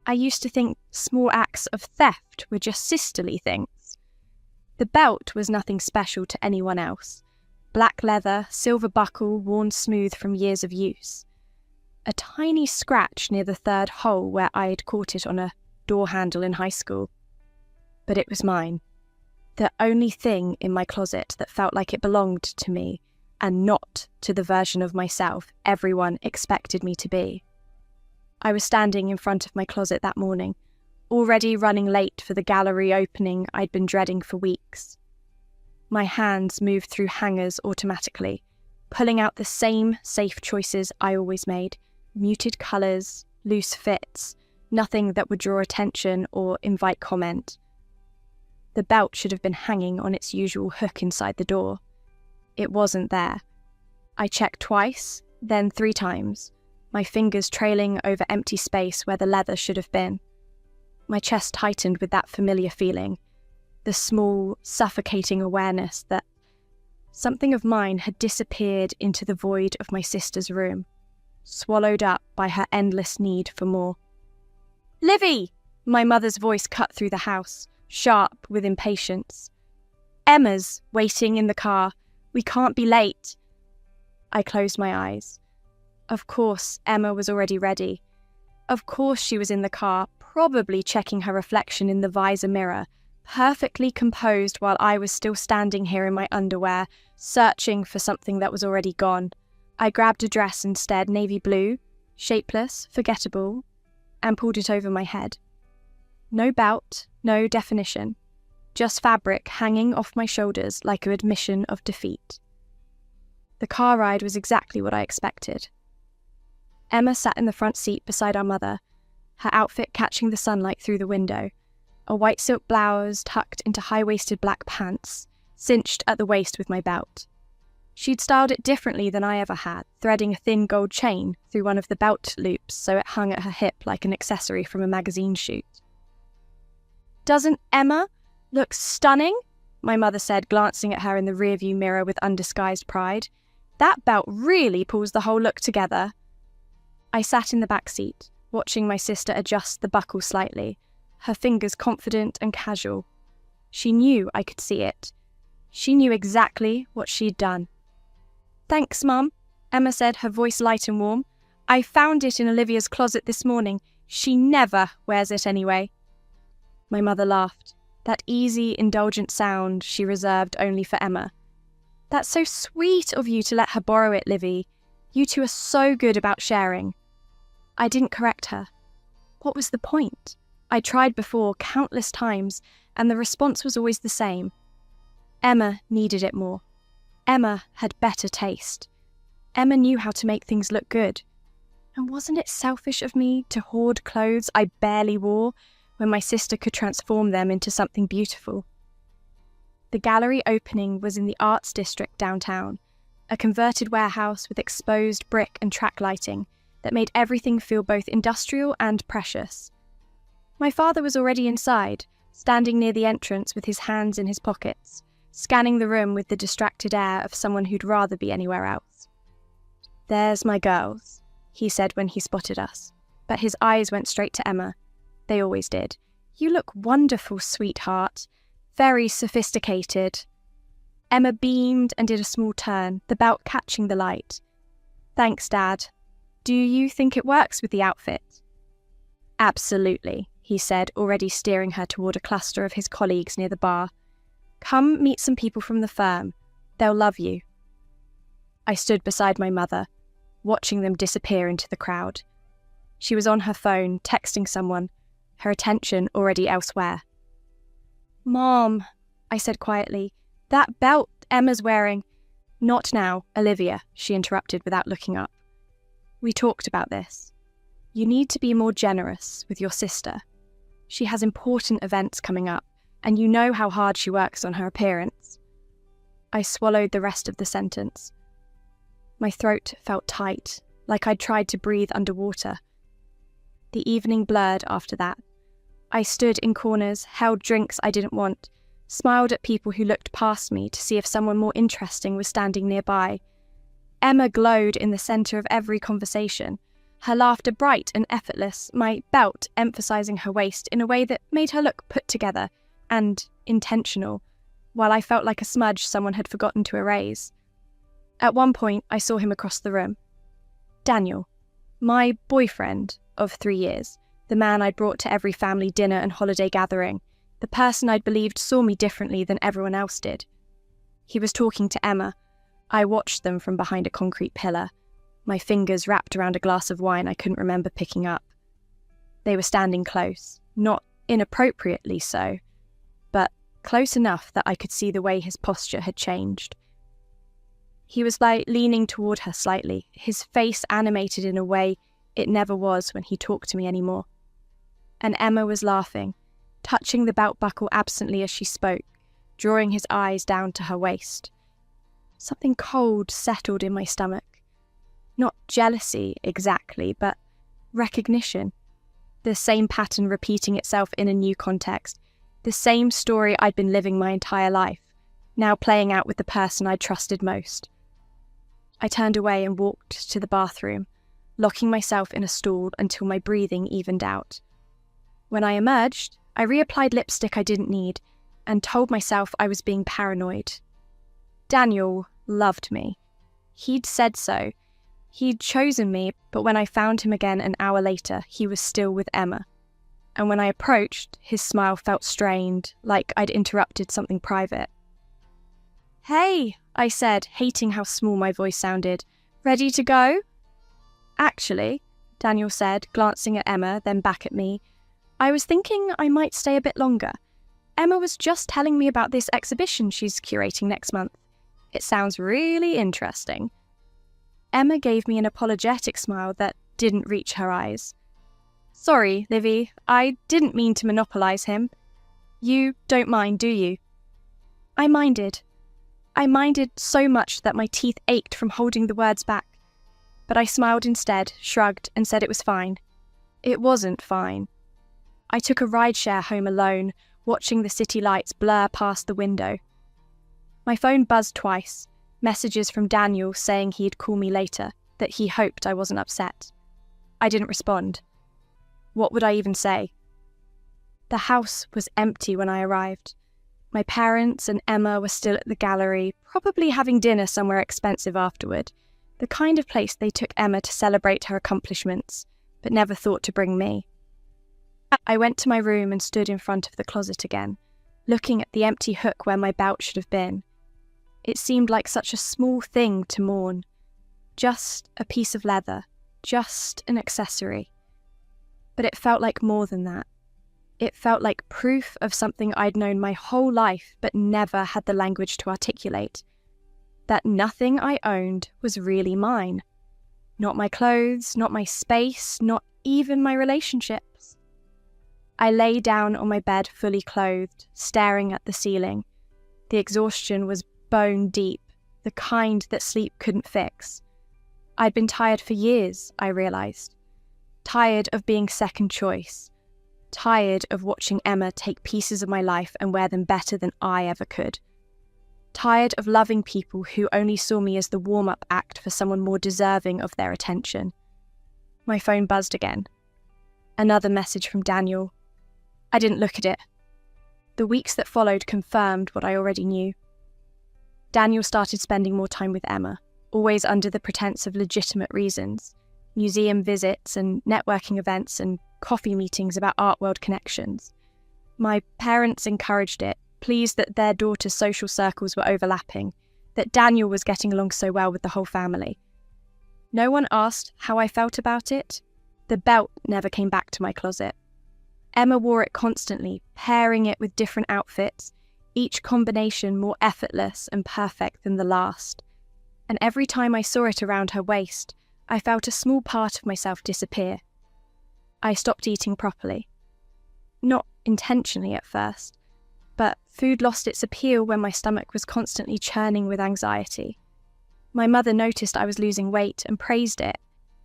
I used to think small acts of theft were just sisterly things. The belt was nothing special to anyone else. Black leather, silver buckle worn smooth from years of use. A tiny scratch near the third hole where I'd caught it on a door handle in high school. But it was mine. The only thing in my closet that felt like it belonged to me and not to the version of myself everyone expected me to be. I was standing in front of my closet that morning, already running late for the gallery opening I'd been dreading for weeks. My hands moved through hangers automatically, pulling out the same safe choices I always made: muted colours, loose fits, nothing that would draw attention or invite comment. The belt should have been hanging on its usual hook inside the door. It wasn't there. I checked twice, then 3 times, my fingers trailing over empty space where the leather should have been. My chest tightened with that familiar feeling, the small, suffocating awareness that something of mine had disappeared into the void of my sister's room, swallowed up by her endless need for more. "Livy!" My mother's voice cut through the house, sharp with impatience. "Emma's waiting in the car. We can't be late." I closed my eyes. Of course, Emma was already ready. Of course she was in the car, probably checking her reflection in the visor mirror, perfectly composed while I was still standing here in my underwear, searching for something that was already gone. I grabbed a dress instead, navy blue, shapeless, forgettable, and pulled it over my head. No belt, no definition, just fabric hanging off my shoulders like an admission of defeat. The car ride was exactly what I expected. Emma sat in the front seat beside our mother, her outfit catching the sunlight through the window, a white silk blouse tucked into high-waisted black pants, cinched at the waist with my belt. She'd styled it differently than I ever had, threading a thin gold chain through one of the belt loops so it hung at her hip like an accessory from a magazine shoot. "Doesn't Emma look stunning?" my mother said, glancing at her in the rearview mirror with undisguised pride. "That belt really pulls the whole look together." I sat in the back seat, watching my sister adjust the buckle slightly, her fingers confident and casual. She knew I could see it. She knew exactly what she'd done. "Thanks, Mum," Emma said, her voice light and warm. "I found it in Olivia's closet this morning. She never wears it anyway." My mother laughed, that easy, indulgent sound she reserved only for Emma. "That's so sweet of you to let her borrow it, Livy. You two are so good about sharing." I didn't correct her. What was the point? I tried before countless times, and the response was always the same. Emma needed it more. Emma had better taste. Emma knew how to make things look good. And wasn't it selfish of me to hoard clothes I barely wore when my sister could transform them into something beautiful? The gallery opening was in the Arts District downtown, a converted warehouse with exposed brick and track lighting that made everything feel both industrial and precious. My father was already inside, standing near the entrance with his hands in his pockets, scanning the room with the distracted air of someone who'd rather be anywhere else. "There's my girls," he said when he spotted us, but his eyes went straight to Emma. They always did. "You look wonderful, sweetheart. Very sophisticated." Emma beamed and did a small turn, the belt catching the light. "Thanks, Dad. Do you think it works with the outfit?" "Absolutely," he said, already steering her toward a cluster of his colleagues near the bar. "Come meet some people from the firm. They'll love you." I stood beside my mother, watching them disappear into the crowd. She was on her phone, texting someone, her attention already elsewhere. "Mom," I said quietly, "that belt Emma's wearing—" "Not now, Olivia," she interrupted without looking up. "We talked about this. You need to be more generous with your sister. She has important events coming up, and you know how hard she works on her appearance." I swallowed the rest of the sentence. My throat felt tight, like I'd tried to breathe underwater. The evening blurred after that. I stood in corners, held drinks I didn't want, smiled at people who looked past me to see if someone more interesting was standing nearby. Emma glowed in the centre of every conversation, her laughter bright and effortless, my belt emphasising her waist in a way that made her look put together and intentional, while I felt like a smudge someone had forgotten to erase. At one point, I saw him across the room. Daniel, my boyfriend of 3 years, the man I'd brought to every family dinner and holiday gathering, the person I'd believed saw me differently than everyone else did. He was talking to Emma. I watched them from behind a concrete pillar, my fingers wrapped around a glass of wine I couldn't remember picking up. They were standing close, not inappropriately so, but close enough that I could see the way his posture had changed. He was leaning toward her slightly, his face animated in a way it never was when he talked to me anymore. And Emma was laughing, touching the belt buckle absently as she spoke, drawing his eyes down to her waist. Something cold settled in my stomach. Not jealousy exactly, but recognition. The same pattern repeating itself in a new context. The same story I'd been living my entire life, now playing out with the person I'd trusted most. I turned away and walked to the bathroom, locking myself in a stall until my breathing evened out. When I emerged, I reapplied lipstick I didn't need and told myself I was being paranoid. Daniel loved me. He'd said so. He'd chosen me, but when I found him again an hour later, he was still with Emma. And when I approached, his smile felt strained, like I'd interrupted something private. "Hey," I said, hating how small my voice sounded. "Ready to go?" "Actually," Daniel said, glancing at Emma, then back at me, "I was thinking I might stay a bit longer. Emma was just telling me about this exhibition she's curating next month. It sounds really interesting." Emma gave me an apologetic smile that didn't reach her eyes. "Sorry, Livy, I didn't mean to monopolise him. You don't mind, do you?" I minded. I minded so much that my teeth ached from holding the words back. But I smiled instead, shrugged, and said it was fine. It wasn't fine. I took a rideshare home alone, watching the city lights blur past the window. My phone buzzed twice, messages from Daniel saying he'd call me later, that he hoped I wasn't upset. I didn't respond. What would I even say? The house was empty when I arrived. My parents and Emma were still at the gallery, probably having dinner somewhere expensive afterward, the kind of place they took Emma to celebrate her accomplishments, but never thought to bring me. I went to my room and stood in front of the closet again, looking at the empty hook where my belt should have been. It seemed like such a small thing to mourn. Just a piece of leather, just an accessory. But it felt like more than that. It felt like proof of something I'd known my whole life but never had the language to articulate. That nothing I owned was really mine. Not my clothes, not my space, not even my relationships. I lay down on my bed fully clothed, staring at the ceiling. The exhaustion was bone deep, the kind that sleep couldn't fix. I'd been tired for years, I realised. Tired of being second choice. Tired of watching Emma take pieces of my life and wear them better than I ever could. Tired of loving people who only saw me as the warm-up act for someone more deserving of their attention. My phone buzzed again. Another message from Daniel. I didn't look at it. The weeks that followed confirmed what I already knew. Daniel started spending more time with Emma, always under the pretense of legitimate reasons. Museum visits and networking events and coffee meetings about art world connections. My parents encouraged it, pleased that their daughter's social circles were overlapping, that Daniel was getting along so well with the whole family. No one asked how I felt about it. The belt never came back to my closet. Emma wore it constantly, pairing it with different outfits, each combination more effortless and perfect than the last. And every time I saw it around her waist, I felt a small part of myself disappear. I stopped eating properly. Not intentionally at first, but food lost its appeal when my stomach was constantly churning with anxiety. My mother noticed I was losing weight and praised it,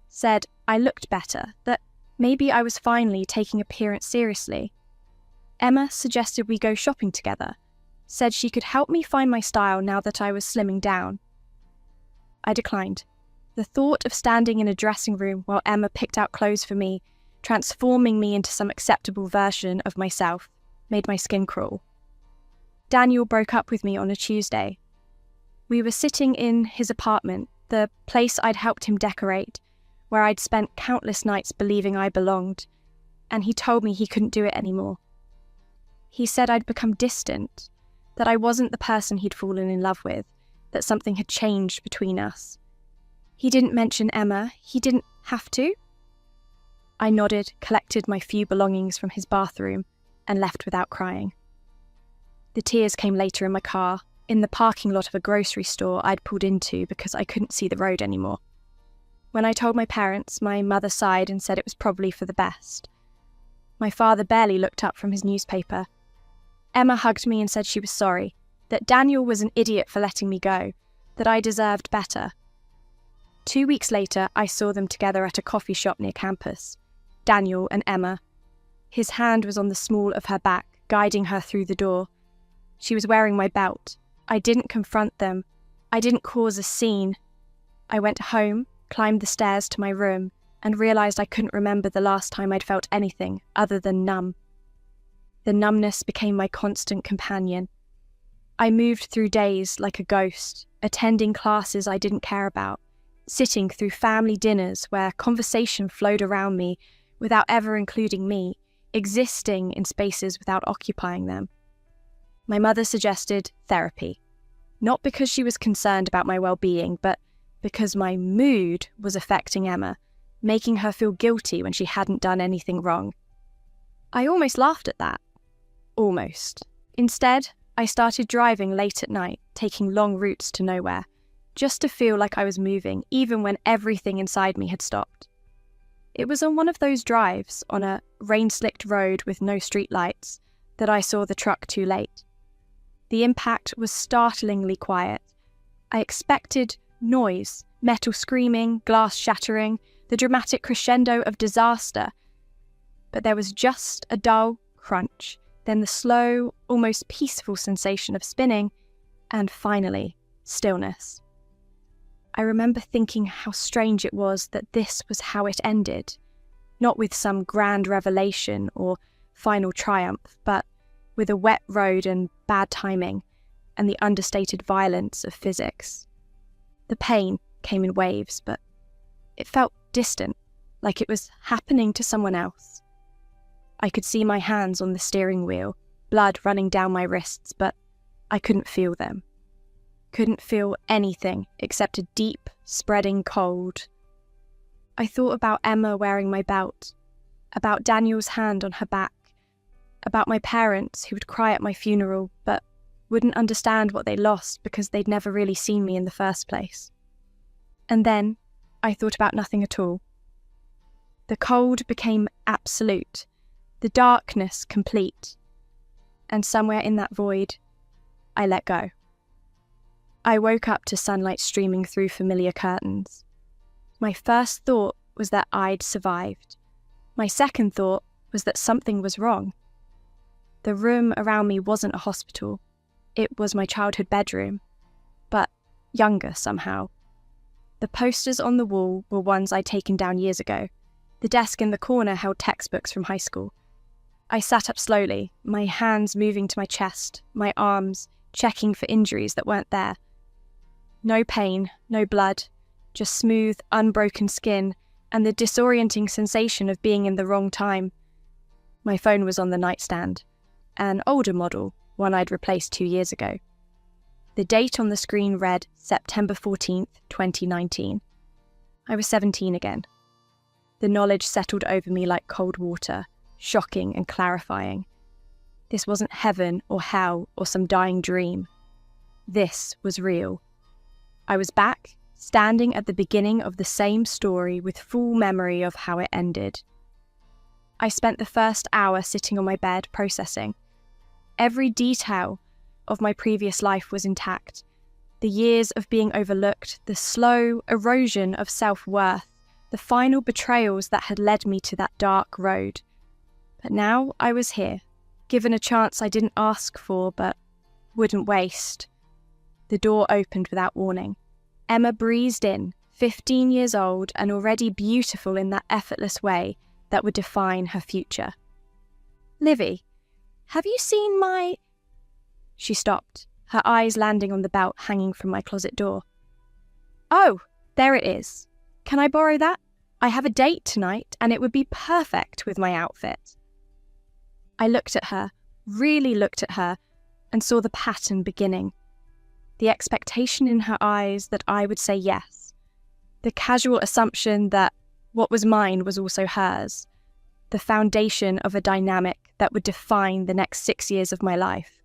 said I looked better, that maybe I was finally taking appearance seriously. Emma suggested we go shopping together, said she could help me find my style now that I was slimming down. I declined. The thought of standing in a dressing room while Emma picked out clothes for me, transforming me into some acceptable version of myself, made my skin crawl. Daniel broke up with me on a Tuesday. We were sitting in his apartment, the place I'd helped him decorate, where I'd spent countless nights believing I belonged, and he told me he couldn't do it anymore. He said I'd become distant, that I wasn't the person he'd fallen in love with, that something had changed between us. He didn't mention Emma. He didn't have to. I nodded, collected my few belongings from his bathroom, and left without crying. The tears came later in my car, in the parking lot of a grocery store I'd pulled into because I couldn't see the road anymore. When I told my parents, my mother sighed and said it was probably for the best. My father barely looked up from his newspaper. Emma hugged me and said she was sorry, that Daniel was an idiot for letting me go, that I deserved better. 2 weeks later, I saw them together at a coffee shop near campus, Daniel and Emma. His hand was on the small of her back, guiding her through the door. She was wearing my belt. I didn't confront them. I didn't cause a scene. I went home, climbed the stairs to my room, and realised I couldn't remember the last time I'd felt anything other than numb. The numbness became my constant companion. I moved through days like a ghost, attending classes I didn't care about, sitting through family dinners where conversation flowed around me without ever including me, existing in spaces without occupying them. My mother suggested therapy, not because she was concerned about my well-being, but because my mood was affecting Emma, making her feel guilty when she hadn't done anything wrong. I almost laughed at that. Almost. Instead, I started driving late at night, taking long routes to nowhere, just to feel like I was moving, even when everything inside me had stopped. It was on one of those drives, on a rain-slicked road with no streetlights, that I saw the truck too late. The impact was startlingly quiet. I expected noise, metal screaming, glass shattering, the dramatic crescendo of disaster. But there was just a dull crunch, then the slow, almost peaceful sensation of spinning, and finally, stillness. I remember thinking how strange it was that this was how it ended, not with some grand revelation or final triumph, but with a wet road and bad timing, and the understated violence of physics. The pain came in waves, but it felt distant, like it was happening to someone else. I could see my hands on the steering wheel, blood running down my wrists, but I couldn't feel them. Couldn't feel anything except a deep, spreading cold. I thought about Emma wearing my belt, about Daniel's hand on her back, about my parents who would cry at my funeral but wouldn't understand what they lost because they'd never really seen me in the first place. And then I thought about nothing at all. The cold became absolute, the darkness complete, and somewhere in that void, I let go. I woke up to sunlight streaming through familiar curtains. My first thought was that I'd survived. My second thought was that something was wrong. The room around me wasn't a hospital. It was my childhood bedroom, but younger somehow. The posters on the wall were ones I'd taken down years ago. The desk in the corner held textbooks from high school. I sat up slowly, my hands moving to my chest, my arms checking for injuries that weren't there. No pain, no blood, just smooth, unbroken skin and the disorienting sensation of being in the wrong time. My phone was on the nightstand, an older model, one I'd replaced 2 years ago. The date on the screen read September 14th, 2019. I was 17 again. The knowledge settled over me like cold water, shocking and clarifying. This wasn't heaven or hell or some dying dream. This was real. I was back, standing at the beginning of the same story with full memory of how it ended. I spent the first hour sitting on my bed processing. Every detail of my previous life was intact. The years of being overlooked, the slow erosion of self-worth, the final betrayals that had led me to that dark road. But now I was here, given a chance I didn't ask for but wouldn't waste. The door opened without warning. Emma breezed in, 15 years old and already beautiful in that effortless way that would define her future. "Livy, have you seen my—" She stopped, her eyes landing on the belt hanging from my closet door. "Oh, there it is. Can I borrow that? I have a date tonight and it would be perfect with my outfit." I looked at her, really looked at her, and saw the pattern beginning. The expectation in her eyes that I would say yes. The casual assumption that what was mine was also hers. The foundation of a dynamic that would define the next 6 years of my life.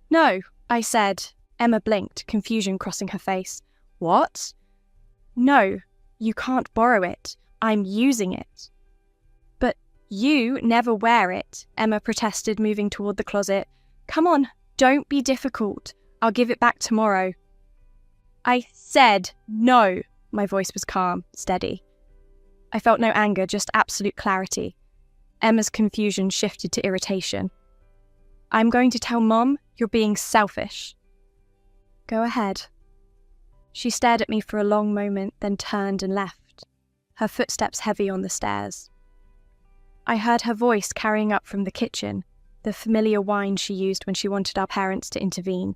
"No," I said. Emma blinked, confusion crossing her face. "What?" "No, you can't borrow it. I'm using it." "But you never wear it," Emma protested, moving toward the closet. "Come on, don't be difficult. I'll give it back tomorrow." "I said no." My voice was calm, steady. I felt no anger, just absolute clarity. Emma's confusion shifted to irritation. "I'm going to tell Mom you're being selfish." "Go ahead." She stared at me for a long moment, then turned and left, her footsteps heavy on the stairs. I heard her voice carrying up from the kitchen, the familiar whine she used when she wanted our parents to intervene.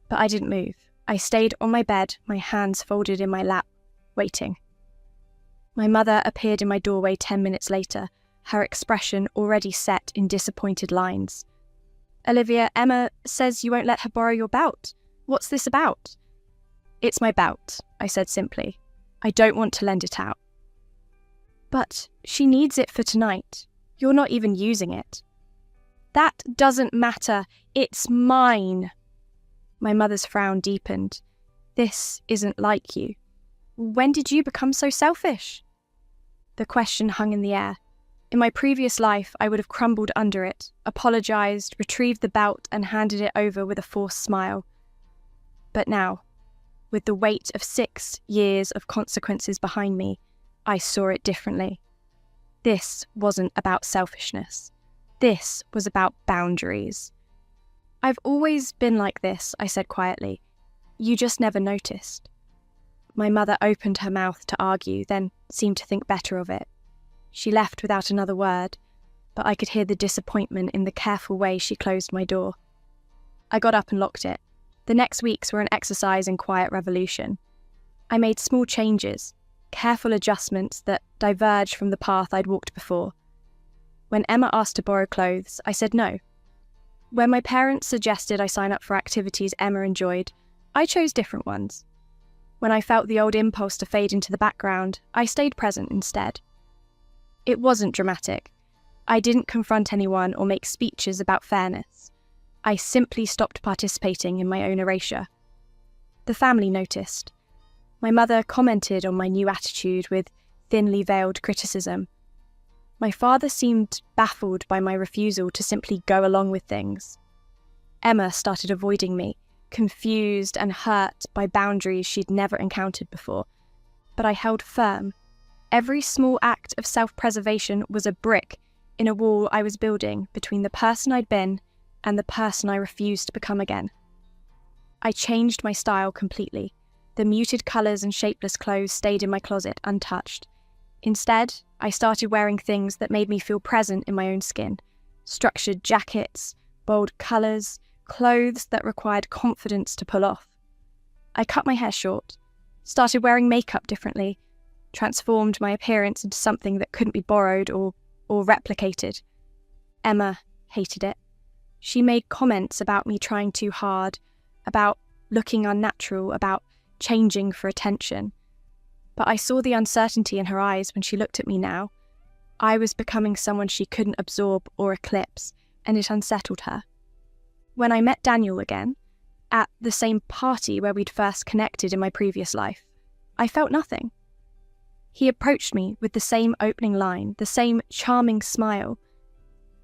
But I didn't move. I stayed on my bed, my hands folded in my lap, waiting. My mother appeared in my doorway 10 minutes later, her expression already set in disappointed lines. "Olivia, Emma says you won't let her borrow your belt. What's this about?" "It's my belt," I said simply. "I don't want to lend it out." "But she needs it for tonight. You're not even using it." "That doesn't matter. It's mine." My mother's frown deepened. "This isn't like you. When did you become so selfish?" The question hung in the air. In my previous life, I would have crumbled under it, apologised, retrieved the belt and handed it over with a forced smile. But now, with the weight of 6 years of consequences behind me, I saw it differently. This wasn't about selfishness. This was about boundaries. "I've always been like this," I said quietly. "You just never noticed." My mother opened her mouth to argue, then seemed to think better of it. She left without another word, but I could hear the disappointment in the careful way she closed my door. I got up and locked it. The next weeks were an exercise in quiet revolution. I made small changes, careful adjustments that diverged from the path I'd walked before. When Emma asked to borrow clothes, I said no. When my parents suggested I sign up for activities Emma enjoyed, I chose different ones. When I felt the old impulse to fade into the background, I stayed present instead. It wasn't dramatic. I didn't confront anyone or make speeches about fairness. I simply stopped participating in my own erasure. The family noticed. My mother commented on my new attitude with thinly veiled criticism. My father seemed baffled by my refusal to simply go along with things. Emma started avoiding me, confused and hurt by boundaries she'd never encountered before. But I held firm. Every small act of self-preservation was a brick in a wall I was building between the person I'd been and the person I refused to become again. I changed my style completely. The muted colours and shapeless clothes stayed in my closet untouched. Instead, I started wearing things that made me feel present in my own skin. Structured jackets, bold colours, clothes that required confidence to pull off. I cut my hair short, started wearing makeup differently, transformed my appearance into something that couldn't be borrowed or replicated. Emma hated it. She made comments about me trying too hard, about looking unnatural, about changing for attention. But I saw the uncertainty in her eyes when she looked at me now. I was becoming someone she couldn't absorb or eclipse, and it unsettled her. When I met Daniel again, at the same party where we'd first connected in my previous life, I felt nothing. He approached me with the same opening line, the same charming smile,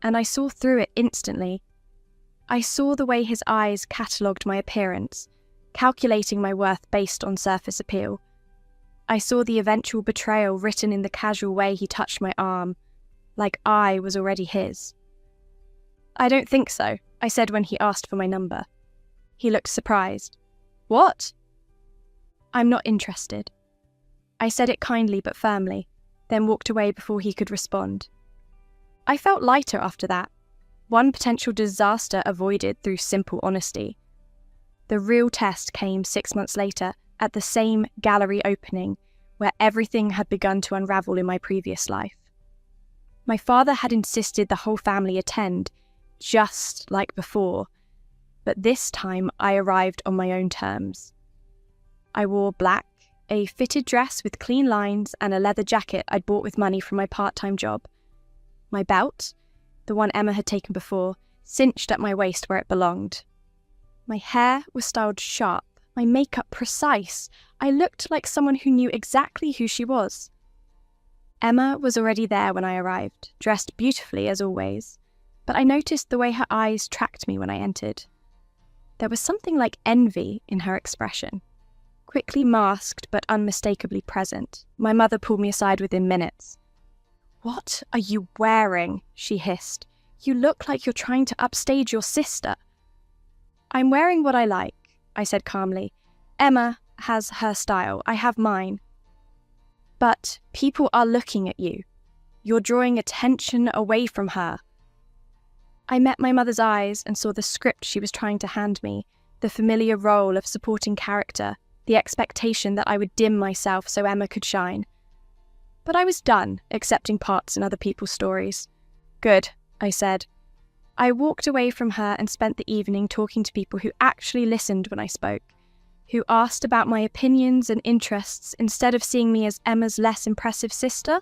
and I saw through it instantly. I saw the way his eyes catalogued my appearance, calculating my worth based on surface appeal. I saw the eventual betrayal written in the casual way he touched my arm, like I was already his. "I don't think so," I said when he asked for my number. He looked surprised. "What?" "I'm not interested." I said it kindly but firmly, then walked away before he could respond. I felt lighter after that, one potential disaster avoided through simple honesty. The real test came 6 months later at the same gallery opening where everything had begun to unravel in my previous life. My father had insisted the whole family attend, just like before, but this time I arrived on my own terms. I wore black, a fitted dress with clean lines and a leather jacket I'd bought with money from my part-time job. My belt, the one Emma had taken before, cinched at my waist where it belonged. My hair was styled sharp, my makeup precise. I looked like someone who knew exactly who she was. Emma was already there when I arrived, dressed beautifully as always, but I noticed the way her eyes tracked me when I entered. There was something like envy in her expression. Quickly masked but unmistakably present, my mother pulled me aside within minutes. "What are you wearing?" she hissed. "You look like you're trying to upstage your sister." "I'm wearing what I like," I said calmly. "Emma has her style, I have mine." "But people are looking at you. You're drawing attention away from her." I met my mother's eyes and saw the script she was trying to hand me, the familiar role of supporting character, the expectation that I would dim myself so Emma could shine. But I was done accepting parts in other people's stories. "Good," I said. I walked away from her and spent the evening talking to people who actually listened when I spoke, who asked about my opinions and interests instead of seeing me as Emma's less impressive sister.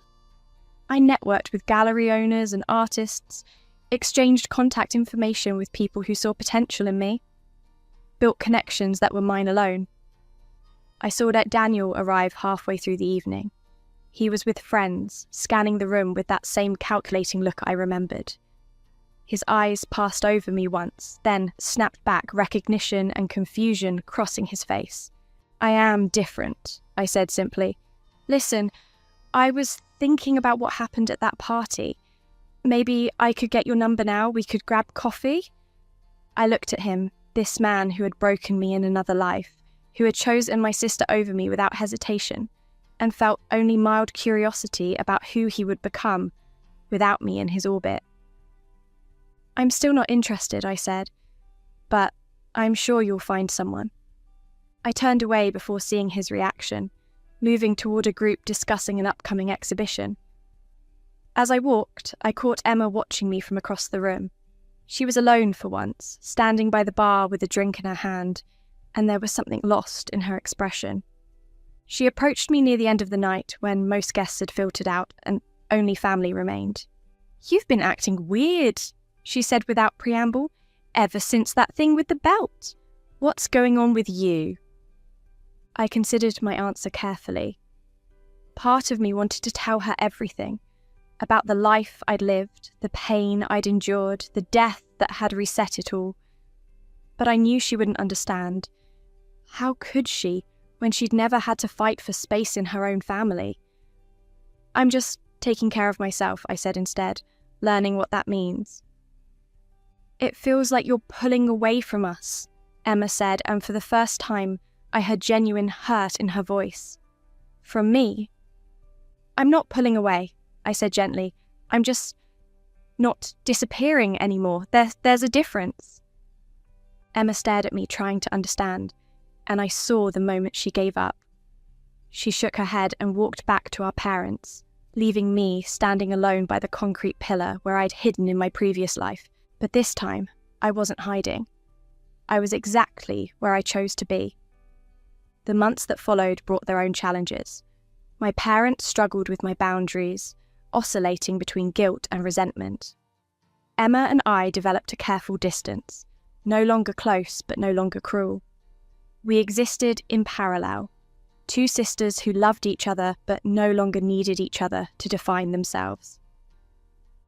I networked with gallery owners and artists, exchanged contact information with people who saw potential in me, built connections that were mine alone. I saw Daniel arrive halfway through the evening. He was with friends, scanning the room with that same calculating look I remembered. His eyes passed over me once, then snapped back, recognition and confusion crossing his face. "I am different," I said simply. "Listen, I was thinking about what happened at that party. Maybe I could get your number now, we could grab coffee?" I looked at him, this man who had broken me in another life, who had chosen my sister over me without hesitation, and felt only mild curiosity about who he would become without me in his orbit. "I'm still not interested," I said, "but I'm sure you'll find someone." I turned away before seeing his reaction, moving toward a group discussing an upcoming exhibition. As I walked, I caught Emma watching me from across the room. She was alone for once, standing by the bar with a drink in her hand, and there was something lost in her expression. She approached me near the end of the night when most guests had filtered out and only family remained. "You've been acting weird," she said without preamble, "ever since that thing with the belt. What's going on with you?" I considered my answer carefully. Part of me wanted to tell her everything, about the life I'd lived, the pain I'd endured, the death that had reset it all. But I knew she wouldn't understand. How could she, when she'd never had to fight for space in her own family? "I'm just taking care of myself," I said instead, learning what that means. "It feels like you're pulling away from us," Emma said, and for the first time, I heard genuine hurt in her voice. "From me?" "I'm not pulling away," I said gently. "I'm just not disappearing anymore. There's a difference." Emma stared at me, trying to understand, and I saw the moment she gave up. She shook her head and walked back to our parents, leaving me standing alone by the concrete pillar where I'd hidden in my previous life. But this time, I wasn't hiding. I was exactly where I chose to be. The months that followed brought their own challenges. My parents struggled with my boundaries, oscillating between guilt and resentment. Emma and I developed a careful distance, no longer close but no longer cruel. We existed in parallel, two sisters who loved each other but no longer needed each other to define themselves.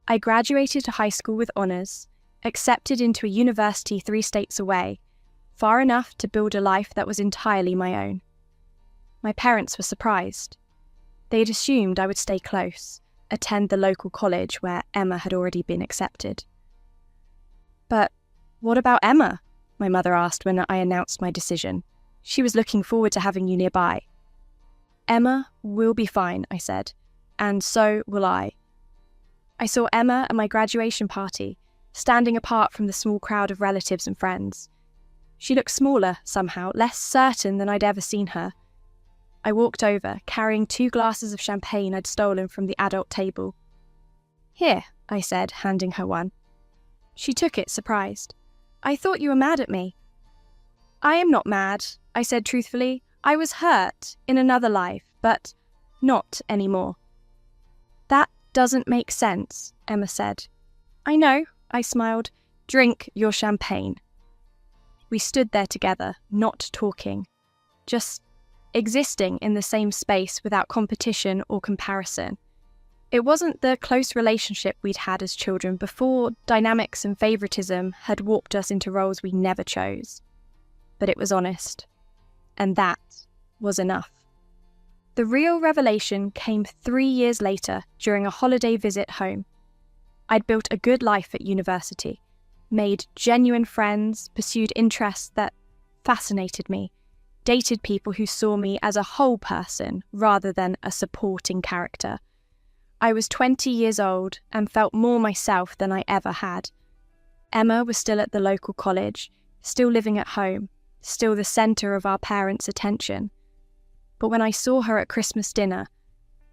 I graduated high school with honours, accepted into a university 3 states away, far enough to build a life that was entirely my own. My parents were surprised. They'd assumed I would stay close, attend the local college where Emma had already been accepted. "But what about Emma?" my mother asked when I announced my decision. "She was looking forward to having you nearby." Emma will be fine, I said, and so will I. I saw Emma at my graduation party, standing apart from the small crowd of relatives and friends. She looked smaller, somehow, less certain than I'd ever seen her. I walked over, carrying 2 glasses of champagne I'd stolen from the adult table. "Here," I said, handing her one. She took it, surprised. "I thought you were mad at me." "I am not mad," I said truthfully. "I was hurt in another life, but not anymore." "That doesn't make sense," Emma said. "I know," I smiled. "Drink your champagne." We stood there together, not talking, just existing in the same space without competition or comparison. It wasn't the close relationship we'd had as children before dynamics and favouritism had warped us into roles we never chose. But it was honest. And that was enough. The real revelation came 3 years later during a holiday visit home. I'd built a good life at university, made genuine friends, pursued interests that fascinated me, dated people who saw me as a whole person rather than a supporting character. I was 20 years old and felt more myself than I ever had. Emma was still at the local college, still living at home, still the centre of our parents' attention. But when I saw her at Christmas dinner,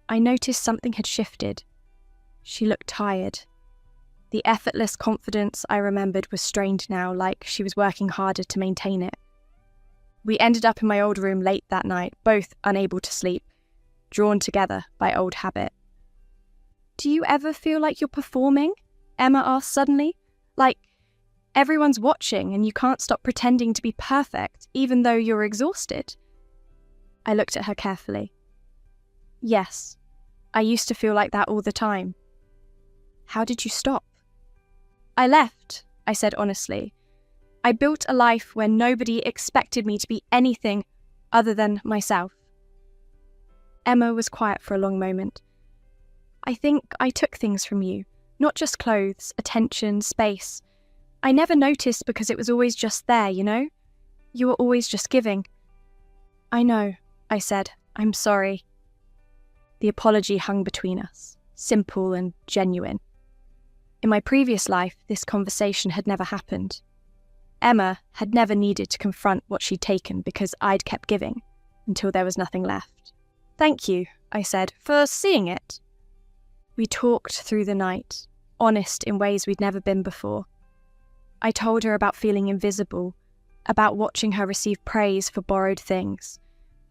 I noticed something had shifted. She looked tired. The effortless confidence I remembered was strained now, like she was working harder to maintain it. We ended up in my old room late that night, both unable to sleep, drawn together by old habit. "Do you ever feel like you're performing?" Emma asked suddenly. "Like everyone's watching and you can't stop pretending to be perfect, even though you're exhausted?" I looked at her carefully. "Yes, I used to feel like that all the time." "How did you stop?" "I left," I said honestly. "I built a life where nobody expected me to be anything other than myself." Emma was quiet for a long moment. "I think I took things from you, not just clothes, attention, space. I never noticed because it was always just there, you know? You were always just giving." "I know," I said. "I'm sorry." The apology hung between us, simple and genuine. In my previous life, this conversation had never happened. Emma had never needed to confront what she'd taken because I'd kept giving, until there was nothing left. "Thank you," I said, "for seeing it." We talked through the night, honest in ways we'd never been before. I told her about feeling invisible, about watching her receive praise for borrowed things,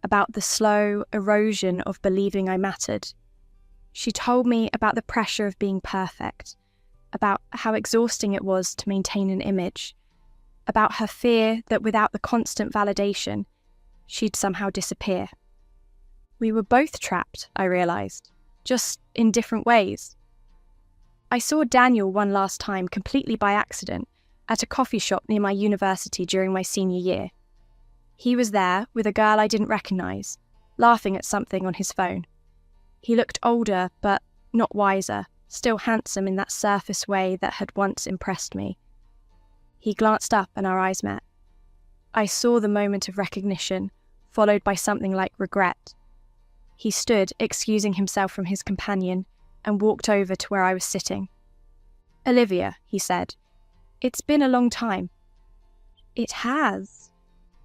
about the slow erosion of believing I mattered. She told me about the pressure of being perfect, about how exhausting it was to maintain an image, about her fear that without the constant validation, she'd somehow disappear. We were both trapped, I realised, just in different ways. I saw Daniel one last time completely by accident at a coffee shop near my university during my senior year. He was there with a girl I didn't recognise, laughing at something on his phone. He looked older, but not wiser, still handsome in that surface way that had once impressed me. He glanced up and our eyes met. I saw the moment of recognition, followed by something like regret. He stood, excusing himself from his companion, and walked over to where I was sitting. "Olivia," he said, "it's been a long time." "It has.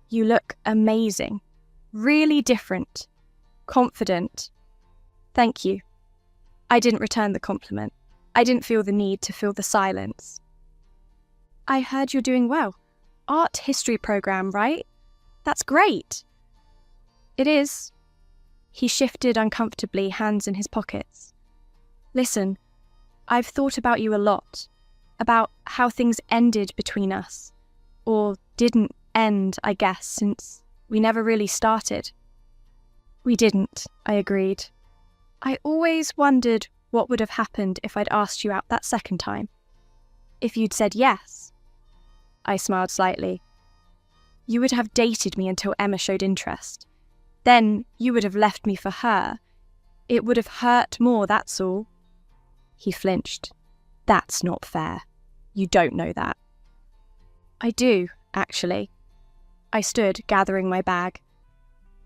You look amazing. Really different. Confident." "Thank you." I didn't return the compliment. I didn't feel the need to fill the silence. "I heard you're doing well. Art history program, right? That's great." "It is." He shifted uncomfortably, hands in his pockets. "Listen, I've thought about you a lot, about how things ended between us, or didn't end, I guess, since we never really started." "We didn't," I agreed. "I always wondered what would have happened if I'd asked you out that second time. If you'd said yes." I smiled slightly. "You would have dated me until Emma showed interest. Then you would have left me for her. It would have hurt more, that's all." He flinched. "That's not fair. You don't know that." "I do, actually." I stood, gathering my bag.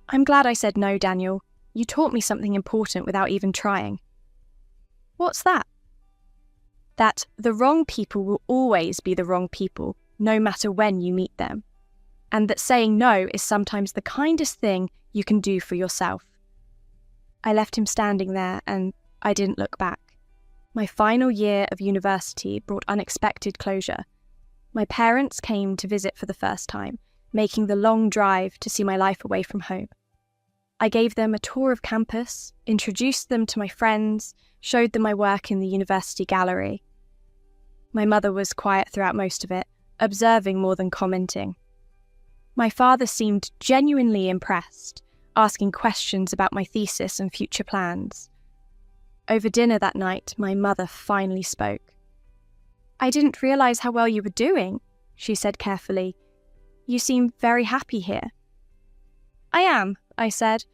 "I'm glad I said no, Daniel. you taught me something important without even trying." "What's that?" "That the wrong people will always be the wrong people, no matter when you meet them. And that saying no is sometimes the kindest thing you can do for yourself." I left him standing there and I didn't look back. My final year of university brought unexpected closure. My parents came to visit for the first time, making the long drive to see my life away from home. I gave them a tour of campus, introduced them to my friends, showed them my work in the university gallery. My mother was quiet throughout most of it, observing more than commenting. My father seemed genuinely impressed, asking questions about my thesis and future plans. Over dinner that night, my mother finally spoke. "I didn't realise how well you were doing," she said carefully. "You seem very happy here." "I am," I said.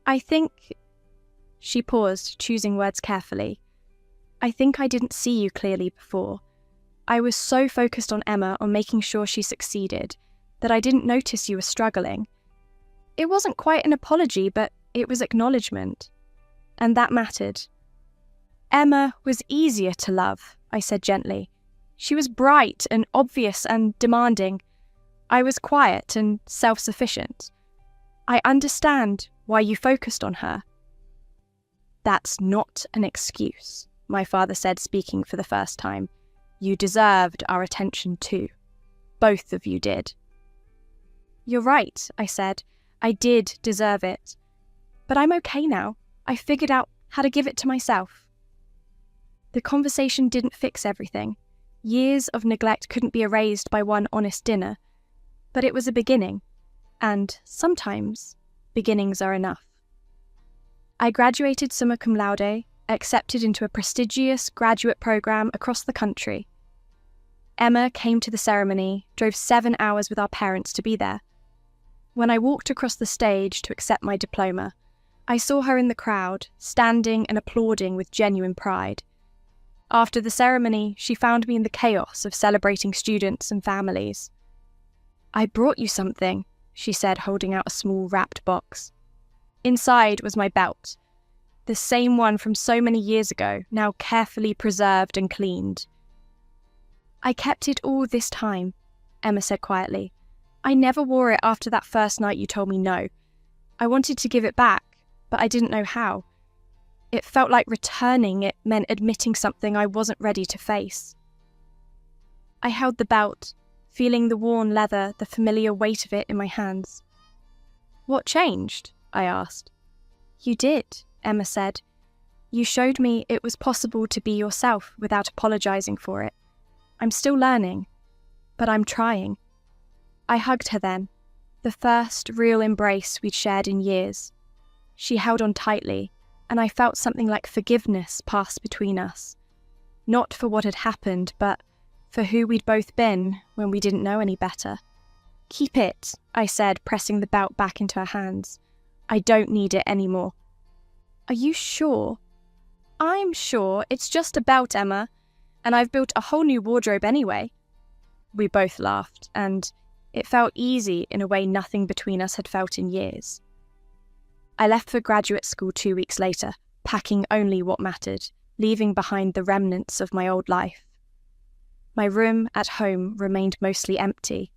"I think—" She paused, choosing words carefully. "I think I didn't see you clearly before. I was so focused on Emma, on making sure she succeeded, that I didn't notice you were struggling. It wasn't quite an apology, but it was acknowledgement. And that mattered." "Emma was easier to love," I said gently. "She was bright and obvious and demanding. I was quiet and self-sufficient. I understand why you focused on her." "That's not an excuse," my father said, speaking for the first time. "You deserved our attention too. Both of you did." "You're right," I said. "I did deserve it. But I'm okay now. I figured out how to give it to myself." The conversation didn't fix everything. Years of neglect couldn't be erased by one honest dinner. But it was a beginning. And sometimes, beginnings are enough. I graduated summa cum laude, accepted into a prestigious graduate program across the country. Emma came to the ceremony, drove 7 hours with our parents to be there. When I walked across the stage to accept my diploma, I saw her in the crowd, standing and applauding with genuine pride. After the ceremony, she found me in the chaos of celebrating students and families. "I brought you something," she said, holding out a small wrapped box. Inside was my belt, the same one from so many years ago, now carefully preserved and cleaned. "I kept it all this time," Emma said quietly. "I never wore it after that first night you told me no. I wanted to give it back, but I didn't know how. It felt like returning it meant admitting something I wasn't ready to face." I held the belt, feeling the worn leather, the familiar weight of it in my hands. "What changed?" I asked. "You did," Emma said. "You showed me it was possible to be yourself without apologising for it. I'm still learning, but I'm trying." I hugged her then, the first real embrace we'd shared in years. She held on tightly, and I felt something like forgiveness pass between us. Not for what had happened, but for who we'd both been when we didn't know any better. "Keep it," I said, pressing the belt back into her hands. "I don't need it anymore." "Are you sure?" "I'm sure. It's just a belt, Emma, and I've built a whole new wardrobe anyway." We both laughed, and it felt easy in a way nothing between us had felt in years. I left for graduate school 2 weeks later, packing only what mattered, leaving behind the remnants of my old life. My room at home remained mostly empty,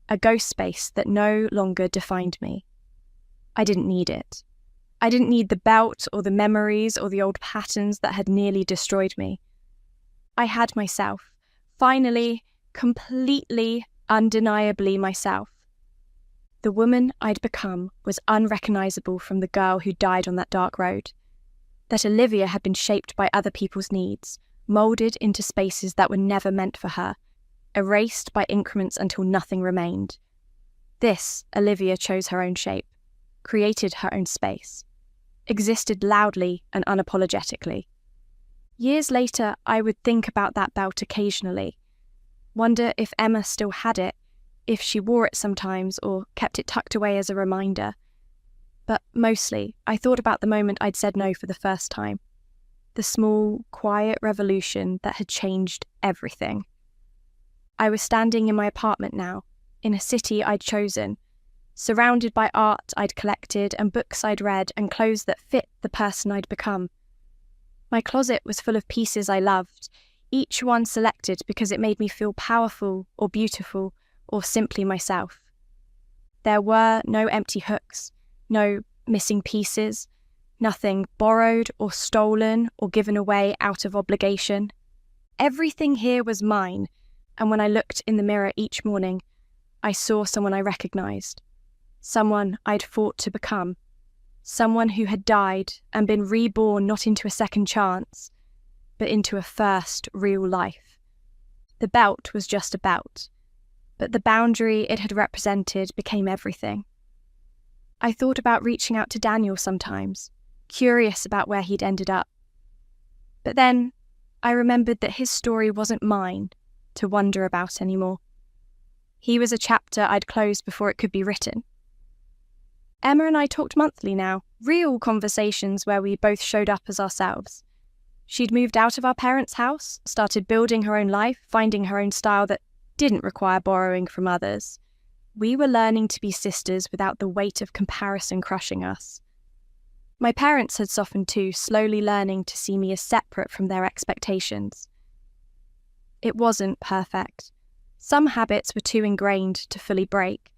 a ghost space that no longer defined me. I didn't need it. I didn't need the belt or the memories or the old patterns that had nearly destroyed me. I had myself, finally, completely, undeniably myself. The woman I'd become was unrecognisable from the girl who died on that dark road. That Olivia had been shaped by other people's needs, moulded into spaces that were never meant for her, erased by increments until nothing remained. This Olivia chose her own shape, created her own space, existed loudly and unapologetically. Years later, I would think about that belt occasionally, wonder if Emma still had it, if she wore it sometimes or kept it tucked away as a reminder. But mostly, I thought about the moment I'd said no for the first time. The small, quiet revolution that had changed everything. I was standing in my apartment now, in a city I'd chosen, surrounded by art I'd collected and books I'd read and clothes that fit the person I'd become. My closet was full of pieces I loved, each one selected because it made me feel powerful or beautiful or simply myself. There were no empty hooks, no missing pieces, nothing borrowed or stolen or given away out of obligation. Everything here was mine, and when I looked in the mirror each morning, I saw someone I recognised, someone I'd fought to become, someone who had died and been reborn not into a second chance, but into a first real life. The belt was just a belt, but the boundary it had represented became everything. I thought about reaching out to Daniel sometimes, curious about where he'd ended up. But then I remembered that his story wasn't mine to wonder about anymore. He was a chapter I'd closed before it could be written. Emma and I talked monthly now, real conversations where we both showed up as ourselves. She'd moved out of our parents' house, started building her own life, finding her own style that didn't require borrowing from others. We were learning to be sisters without the weight of comparison crushing us. My parents had softened too, slowly learning to see me as separate from their expectations. It wasn't perfect. Some habits were too ingrained to fully break.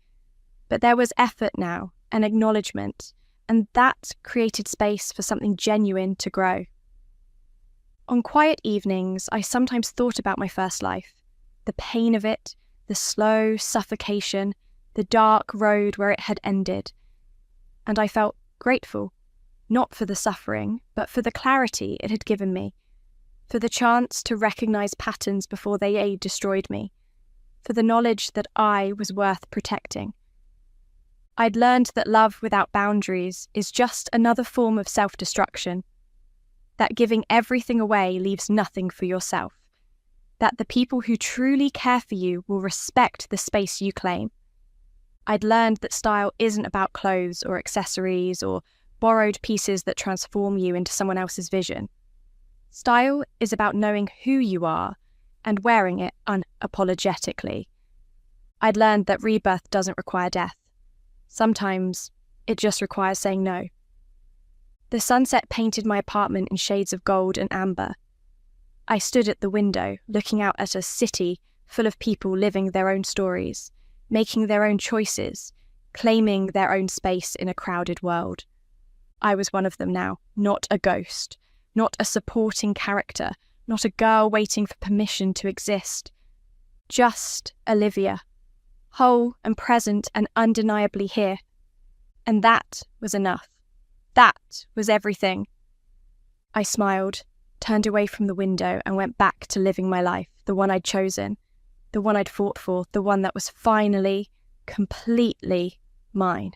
But there was effort now, and acknowledgement, and that created space for something genuine to grow. On quiet evenings, I sometimes thought about my first life, the pain of it, the slow suffocation, the dark road where it had ended. And I felt grateful, not for the suffering, but for the clarity it had given me, for the chance to recognise patterns before they destroyed me, for the knowledge that I was worth protecting. I'd learned that love without boundaries is just another form of self-destruction, that giving everything away leaves nothing for yourself, that the people who truly care for you will respect the space you claim. I'd learned that style isn't about clothes or accessories or borrowed pieces that transform you into someone else's vision. Style is about knowing who you are and wearing it unapologetically. I'd learned that rebirth doesn't require death. Sometimes it just requires saying no. The sunset painted my apartment in shades of gold and amber. I stood at the window, looking out at a city full of people living their own stories, making their own choices, claiming their own space in a crowded world. I was one of them now, not a ghost, not a supporting character, not a girl waiting for permission to exist. Just Olivia, whole and present and undeniably here. And that was enough. That was everything. I smiled, turned away from the window and went back to living my life, the one I'd chosen, the one I'd fought for, the one that was finally, completely mine.